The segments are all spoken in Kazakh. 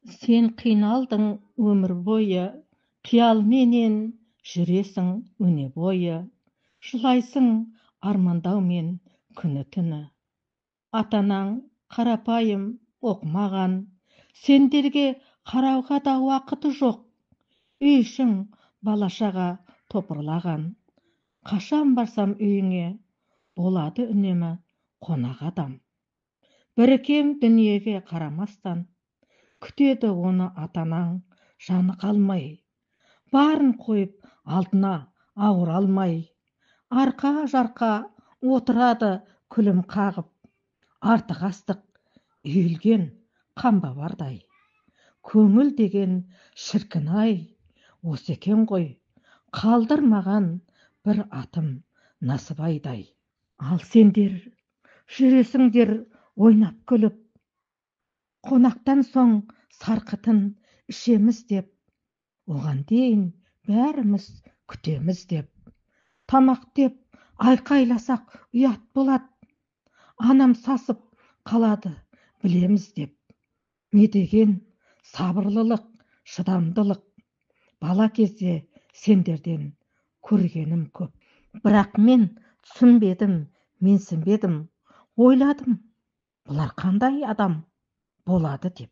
Сен қиналдың өмір бойы, қиялменен жүресің өне бойы, жылайсың армандаумен күні-түні. Атанаң қарапайым оқымаған, сендерге қарауға да уақыты жоқ. Үй ішің бала-шаға топырлаған, қашан барсам үйіңе, болады үнемі қонақ адам. Бірікем дүниеге қарамастан, күтеді оны атанаң жаны қалмай, барын қойып алдына ауыр алмай, арқа-жарқа отырады күлім қағып, артық астық үйілген қамба бардай. Көңіл деген шіркін-ай, осы екен ғой, қалдырмаған бір атым Насыбайдай. Ал сендер жүресіңдер ойнап күліп, қонақтан соң сарқытын ішеміз деп, оған дейін бәріміз күтеміз деп. Тамақ деп айқайласақ ұят болады, анам сасып қалады білеміз деп. Не деген сабырлылық, шыдамдылық, бала кезде сендерден көргенім көп. Бірақ мен түсінбедім, менсінбедім, ойладым, бұлар қандай адам болады деп.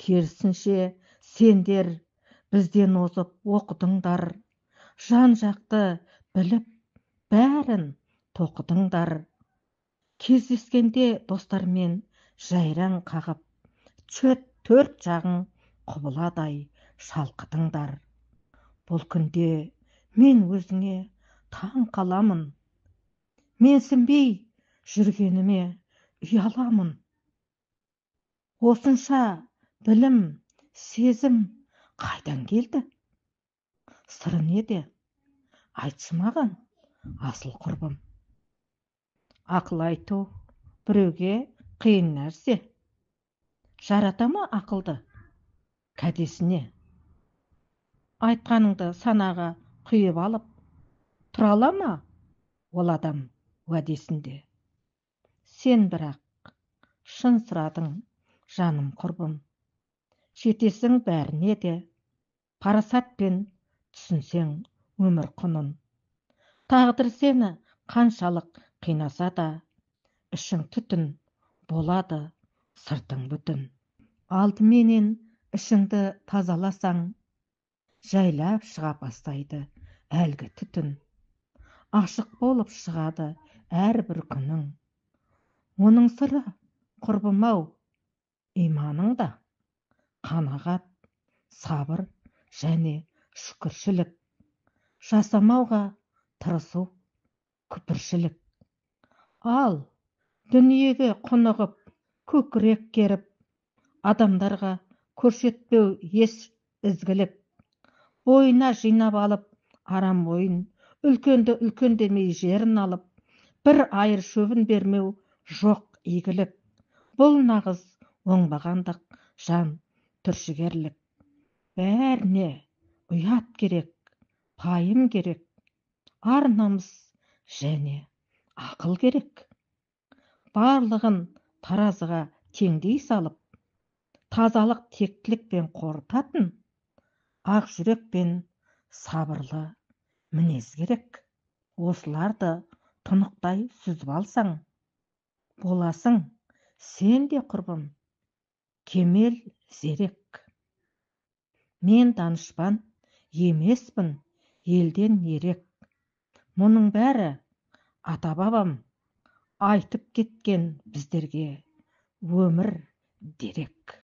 Керісінше сендер бізден озып оқыдыңдар, жан жақты біліп бәрін тоқыдыңдар. Кездескенде достармен жайраң қағып, төрт жағың құбыладай шалқыдыңдар. Бұл күнде мен өзіңе таң қаламын, менсінбей жүргеніме ұяламын. Осынша білім, сезім қайдан келді? Сыры неде? Айтшы маған, асыл құрбым. Ақыл айту біреуге қиын нәрсе. Жарата ма ақылды кәдесіне? Айтқаныңды санаға құйып алып, тұра ала ма ол адам уәдесінде? Сен бірақ шын сұрадың, жаным құрбым, жетесің бәріне де, парасатпен түсінсең өмір құнын. Тағдыр сені қаншалық қинаса да, ішің түтін болады, сыртың бүтін. Алдыменен ішіңді тазаласаң, жайлап шыға бастайды әлгі түтін. Ашық болып шығады әрбір күнің. Оның сыры, құрбым-ау, иманыңда қанағат, сабыр және шүкіршілік, жасамауға тырысу, күпіршілік. Ал дүниеге құнығып, көкірек керіп, адамдарға көрсетпеу еш ізгілік, бойына жинап алып арам ойын, үлкенді үлкен демей жерін алып, бір айыр шөбін бермеу жоқ игілік. Бұл нағыз оңбағандық, жан түршігерлік. Бәріне ұят керек, пайым керек, ар намыс және ақыл керек. Барлығын таразыға теңдей салып, тазалық тектілікпен қорытатын, ақ жүрек пен сабырлы мінез керек. Осыларды тұнықтай сүзіп алсаң, боласың сен де құрбым кемел зерек. Мен данышпан емеспін, елден ерек. Мұның бәрі ата-бабам айтып кеткен біздерге өмір дерек.